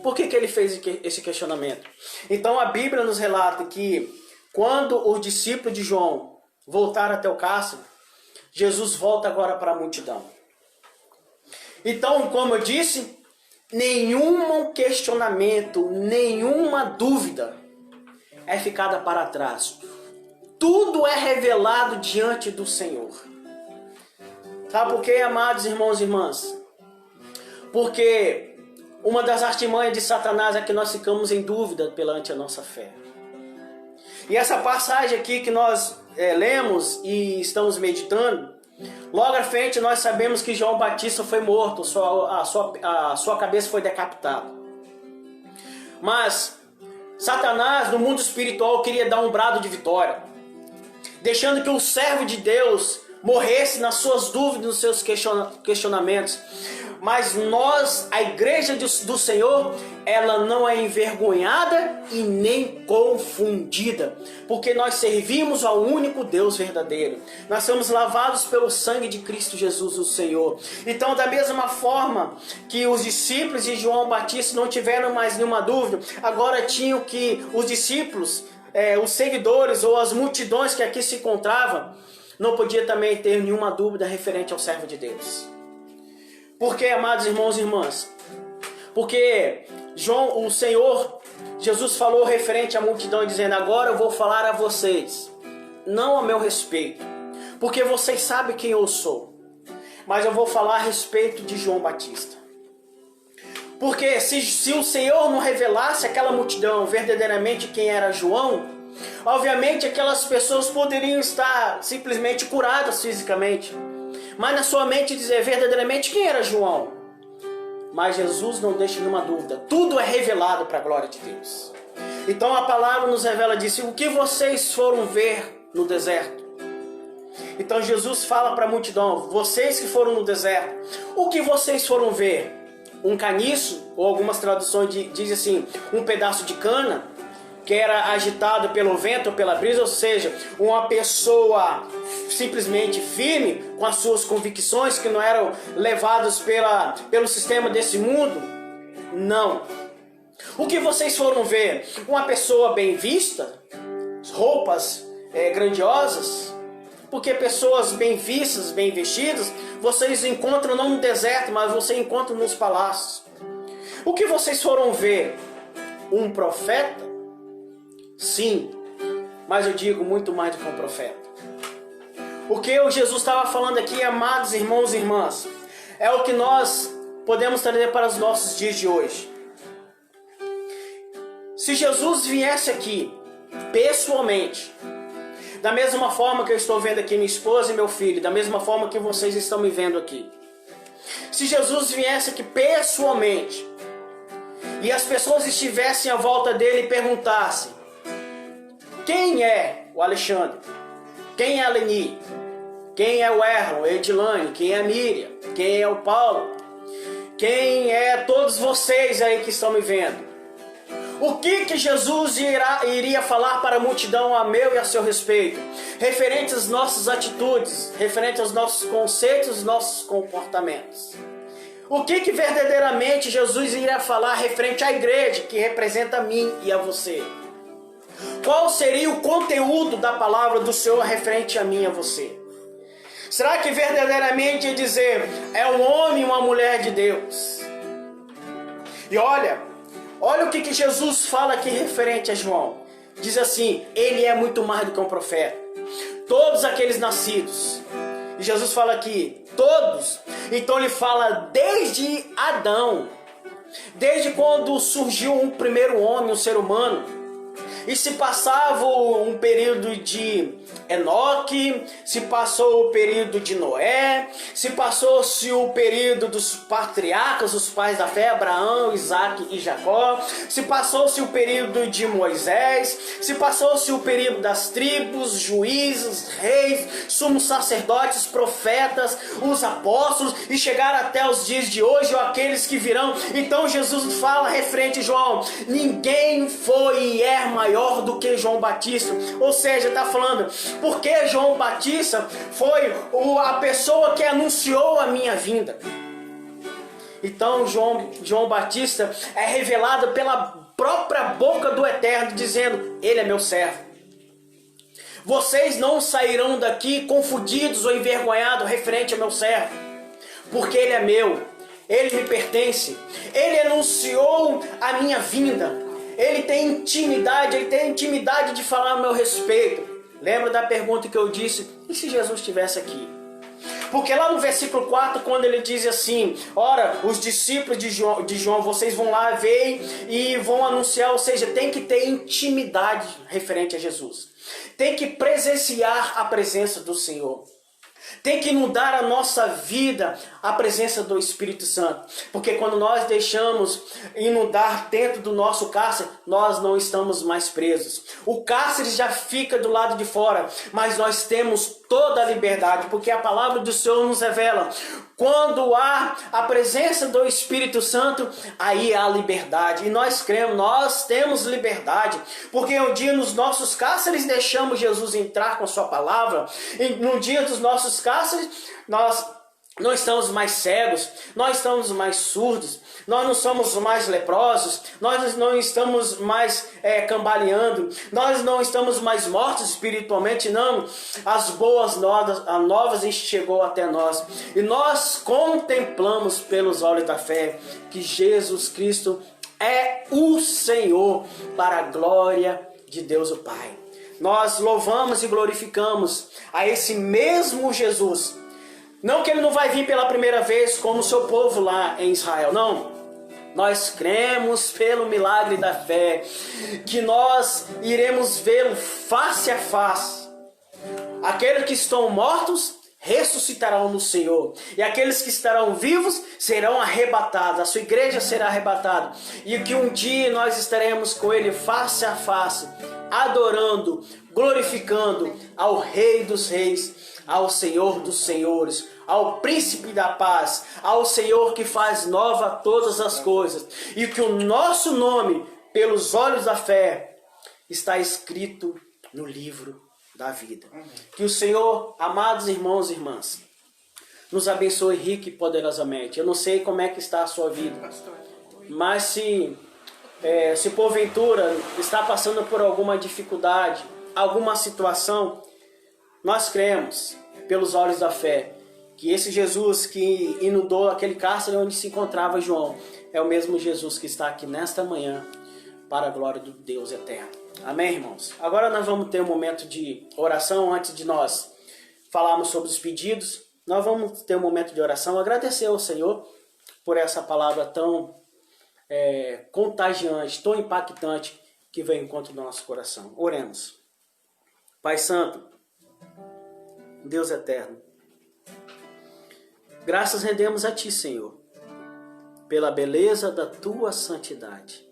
Por que ele fez esse questionamento? Então, a Bíblia nos relata que quando os discípulos de João voltaram até o cárcere, Jesus volta agora para a multidão. Então, como eu disse, nenhum questionamento, nenhuma dúvida é ficada para trás. Tudo é revelado diante do Senhor. Sabe por quê, amados irmãos e irmãs? Porque uma das artimanhas de Satanás é que nós ficamos em dúvida perante a nossa fé. E essa passagem aqui que nós lemos e estamos meditando, logo à frente nós sabemos que João Batista foi morto, a sua cabeça foi decapitada. Mas Satanás, no mundo espiritual, queria dar um brado de vitória, deixando que o servo de Deus morresse nas suas dúvidas, nos seus questionamentos. Mas nós, a igreja do Senhor, ela não é envergonhada e nem confundida, porque nós servimos ao único Deus verdadeiro. Nós somos lavados pelo sangue de Cristo Jesus, o Senhor. Então, da mesma forma que os discípulos de João Batista não tiveram mais nenhuma dúvida, agora tinham que os discípulos, os seguidores ou as multidões que aqui se encontravam, não podia também ter nenhuma dúvida referente ao servo de Deus. Por que, amados irmãos e irmãs? Porque o Senhor Jesus falou referente à multidão, dizendo: agora eu vou falar a vocês, não a meu respeito, porque vocês sabem quem eu sou, mas eu vou falar a respeito de João Batista. Porque se o Senhor não revelasse àquela multidão verdadeiramente quem era João, obviamente aquelas pessoas poderiam estar simplesmente curadas fisicamente, mas na sua mente dizer verdadeiramente quem era João. Mas Jesus não deixa nenhuma dúvida, tudo é revelado para a glória de Deus. Então a palavra nos revela disso: o que vocês foram ver no deserto? Então Jesus fala para a multidão: vocês que foram no deserto, o que vocês foram ver? Um caniço, ou algumas traduções dizem assim, um pedaço de cana que era agitado pelo vento ou pela brisa, ou seja, uma pessoa simplesmente firme com as suas convicções que não eram levadas pelo sistema desse mundo? Não. O que vocês foram ver? Uma pessoa bem vista? Roupas grandiosas? Porque pessoas bem vistas, bem vestidas, vocês encontram não no deserto, mas você encontra nos palácios. O que vocês foram ver? Um profeta? Sim, mas eu digo muito mais do que um profeta. O que o Jesus estava falando aqui, amados irmãos e irmãs, é o que nós podemos trazer para os nossos dias de hoje. Se Jesus viesse aqui, pessoalmente, da mesma forma que eu estou vendo aqui minha esposa e meu filho, da mesma forma que vocês estão me vendo aqui. Se Jesus viesse aqui pessoalmente, e as pessoas estivessem à volta dele e perguntassem: quem é o Alexandre? Quem é a Leni? Quem é o Erlon, Edilane? Quem é a Miriam? Quem é o Paulo? Quem é todos vocês aí que estão me vendo? O que Jesus iria falar para a multidão a meu e a seu respeito? Referente às nossas atitudes, referente aos nossos conceitos, aos nossos comportamentos. O que verdadeiramente Jesus iria falar referente à igreja que representa a mim e a você? Qual seria o conteúdo da palavra do Senhor referente a mim e a você? Será que verdadeiramente ia dizer, é um homem e uma mulher de Deus? E olha o que Jesus fala aqui referente a João. Diz assim: ele é muito mais do que um profeta. Todos aqueles nascidos. E Jesus fala aqui, todos. Então ele fala desde Adão. Desde quando surgiu um primeiro homem, um ser humano. E se passava um período de Enoque, se passou o período de Noé, se passou-se o período dos patriarcas, os pais da fé, Abraão, Isaac e Jacó, se passou-se o período de Moisés, se passou-se o período das tribos, juízes, reis, sumos sacerdotes, profetas, os apóstolos, e chegaram até os dias de hoje, ou aqueles que virão. Então Jesus fala referente a João: ninguém foi e é maior do que João Batista. Ou seja, está falando, porque João Batista foi a pessoa que anunciou a minha vinda. Então João Batista é revelado pela própria boca do Eterno, dizendo: ele é meu servo. Vocês não sairão daqui confundidos ou envergonhados referente ao meu servo, porque ele é meu, ele me pertence, ele anunciou a minha vinda. Ele tem intimidade de falar a meu respeito. Lembra da pergunta que eu disse? E se Jesus estivesse aqui? Porque lá no versículo 4, quando ele diz assim, ora, os discípulos de João, vocês vão lá ver e vão anunciar, ou seja, tem que ter intimidade referente a Jesus. Tem que presenciar a presença do Senhor. Tem que inundar a nossa vida a presença do Espírito Santo. Porque quando nós deixamos inundar dentro do nosso cárcere, nós não estamos mais presos. O cárcere já fica do lado de fora, mas nós temos toda a liberdade, porque a palavra do Senhor nos revela. Quando há a presença do Espírito Santo, aí há liberdade. E nós cremos, nós temos liberdade. Porque um dia nos nossos cárceres deixamos Jesus entrar com a sua palavra. E no dia dos nossos cárceres, nós não estamos mais cegos, nós estamos mais surdos, nós não somos mais leprosos, nós não estamos mais cambaleando, nós não estamos mais mortos espiritualmente, não. As boas novas chegou até nós e nós contemplamos pelos olhos da fé que Jesus Cristo é o Senhor, para a glória de Deus o Pai. Nós louvamos e glorificamos a esse mesmo Jesus. Não que ele não vai vir pela primeira vez como o seu povo lá em Israel, não. Nós cremos pelo milagre da fé, que nós iremos vê-lo face a face. Aqueles que estão mortos ressuscitarão no Senhor, e aqueles que estarão vivos serão arrebatados, a sua igreja será arrebatada, e que um dia nós estaremos com ele face a face, adorando, glorificando ao Rei dos Reis, ao Senhor dos Senhores, ao Príncipe da Paz, ao Senhor que faz nova todas as coisas, e que o nosso nome, pelos olhos da fé, está escrito no livro da vida. Que o Senhor, amados irmãos e irmãs, nos abençoe rica e poderosamente. Eu não sei como é que está a sua vida, mas se porventura está passando por alguma dificuldade, alguma situação, nós cremos, pelos olhos da fé, que esse Jesus que inundou aquele cárcere onde se encontrava João, é o mesmo Jesus que está aqui nesta manhã, para a glória do Deus eterno. Amém, irmãos? Agora nós vamos ter um momento de oração. Antes de nós falarmos sobre os pedidos, nós vamos ter um momento de oração, agradecer ao Senhor por essa palavra tão contagiante, tão impactante, que vem encontro do nosso coração. Oremos. Pai Santo, Deus eterno, graças rendemos a Ti, Senhor, pela beleza da Tua santidade.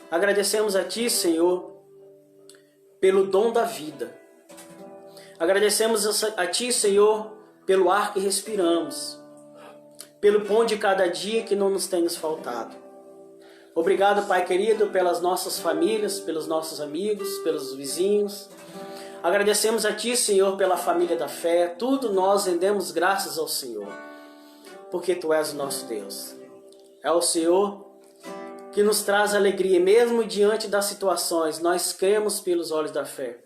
Agradecemos a Ti, Senhor, pelo dom da vida. Agradecemos a Ti, Senhor, pelo ar que respiramos, pelo pão de cada dia que não nos tem nos faltado. Obrigado, Pai querido, pelas nossas famílias, pelos nossos amigos, pelos vizinhos. Agradecemos a Ti, Senhor, pela família da fé. Tudo nós rendemos graças ao Senhor, porque Tu és o nosso Deus. É o Senhor que nos traz alegria, mesmo diante das situações. Nós cremos pelos olhos da fé,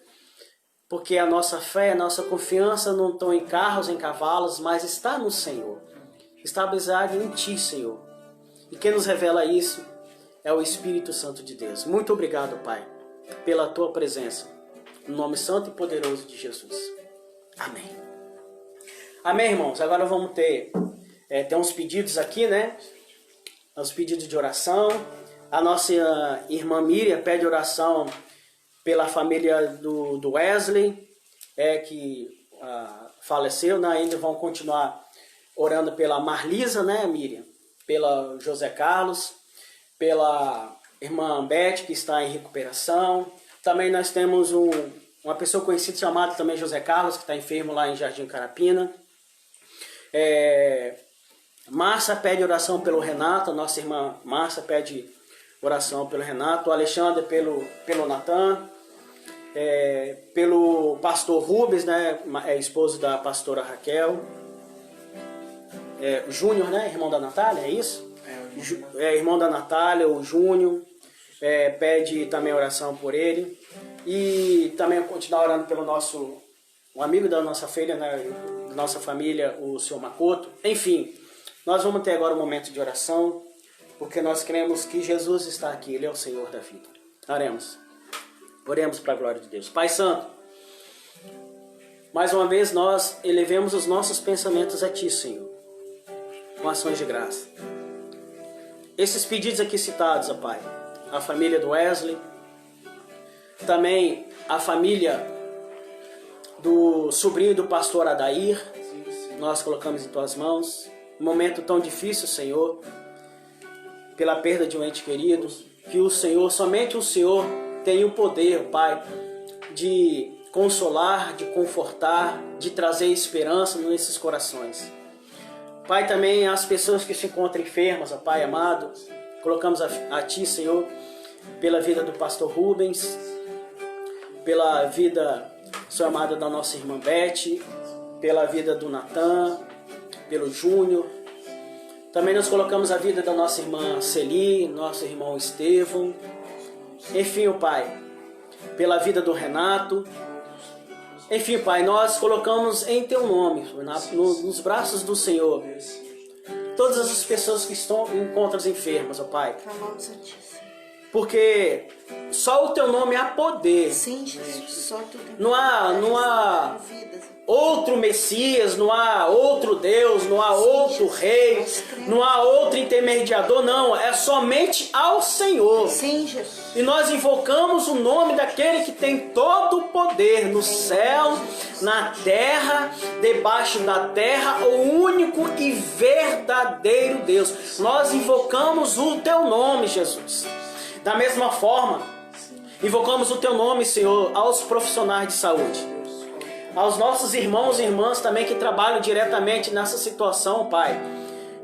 porque a nossa fé, a nossa confiança não estão em carros, em cavalos, mas está no Senhor. Está baseado em Ti, Senhor. E quem nos revela isso é o Espírito Santo de Deus. Muito obrigado, Pai, pela Tua presença. No nome santo e poderoso de Jesus. Amém. Amém, irmãos? Agora vamos ter uns pedidos aqui, né? Os pedidos de oração. A nossa irmã Miriam pede oração pela família do Wesley, que faleceu, né? Ainda vão continuar orando pela Marlisa, né, Miriam? Pela José Carlos, pela irmã Beth, que está em recuperação. Também nós temos uma pessoa conhecida chamada também José Carlos, que está enfermo lá em Jardim Carapina. Márcia pede oração pelo Renato, nossa irmã Márcia pede oração pelo Renato. O Alexandre pelo Natan. Pelo pastor Rubens, né, esposo da pastora Raquel. O Júnior, né, irmão da Natália, é isso? Irmão da Natália, o Júnior. Pede também oração por ele, e também continuar orando pelo um amigo da nossa filha, né, da nossa família, o senhor Makoto. Enfim, nós vamos ter agora um momento de oração, porque nós cremos que Jesus está aqui, Ele é o Senhor da vida. Oremos para a glória de Deus. Pai Santo, Mais uma vez nós elevemos os nossos pensamentos a Ti, Senhor, com ações de graça. Esses pedidos aqui citados, ó Pai, a família do Wesley, também a família do sobrinho do pastor Adair, nós colocamos em Tuas mãos. Um momento tão difícil, Senhor, pela perda de um ente querido, que o Senhor, somente o Senhor tem o poder, Pai, de consolar, de confortar, de trazer esperança nesses corações. Pai, também as pessoas que se encontram enfermas, ó Pai amado, colocamos a Ti, Senhor, pela vida do pastor Rubens, pela vida, Senhor amado, da nossa irmã Beth, pela vida do Natan, pelo Júnior. Também nós colocamos a vida da nossa irmã Celi, nosso irmão Estevão. Enfim, ó Pai, pela vida do Renato. Enfim, Pai, nós colocamos em Teu nome, nos braços do Senhor, todas as pessoas que encontram enfermas, ó Pai. Porque só o Teu nome há poder. Sim, Jesus, só Tu tem não há outro Messias, não há outro Deus, não há outro Rei, não há outro intermediador, não. É somente ao Senhor. Sim, Jesus. E nós invocamos o nome daquele que tem todo o poder no céu, na terra, debaixo da terra, o único e verdadeiro Deus. Nós invocamos o Teu nome, Jesus. Da mesma forma, invocamos o Teu nome, Senhor, aos profissionais de saúde, aos nossos irmãos e irmãs também que trabalham diretamente nessa situação, Pai,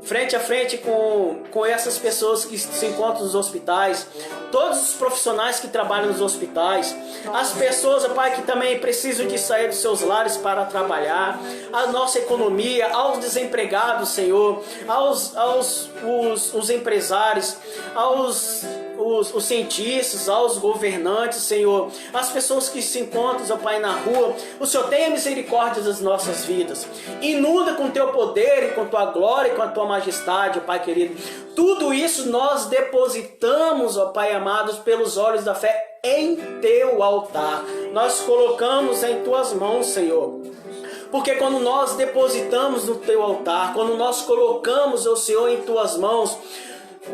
frente a frente com essas pessoas que se encontram nos hospitais, todos os profissionais que trabalham nos hospitais, as pessoas, Pai, que também precisam de sair dos seus lares para trabalhar, a nossa economia, aos desempregados, Senhor, os empresários, os cientistas, aos governantes, Senhor, as pessoas que se encontram, ó Pai, na rua. O Senhor tenha misericórdia das nossas vidas, inunda com Teu poder e com Tua glória e com a Tua majestade, ó Pai querido. Tudo isso nós depositamos, ó Pai amados, pelos olhos da fé em Teu altar. Nós colocamos em Tuas mãos, Senhor. Porque quando nós depositamos no Teu altar, quando nós colocamos, ó Senhor, em Tuas mãos,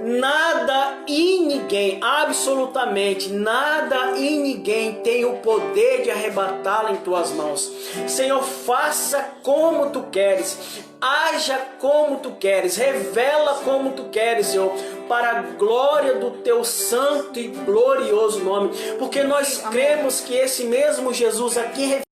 nada e ninguém, absolutamente nada e ninguém tem o poder de arrebatá-la em Tuas mãos. Senhor, faça como Tu queres, haja como Tu queres, revela como Tu queres, Senhor, para a glória do Teu santo e glorioso nome, porque nós cremos que esse mesmo Jesus aqui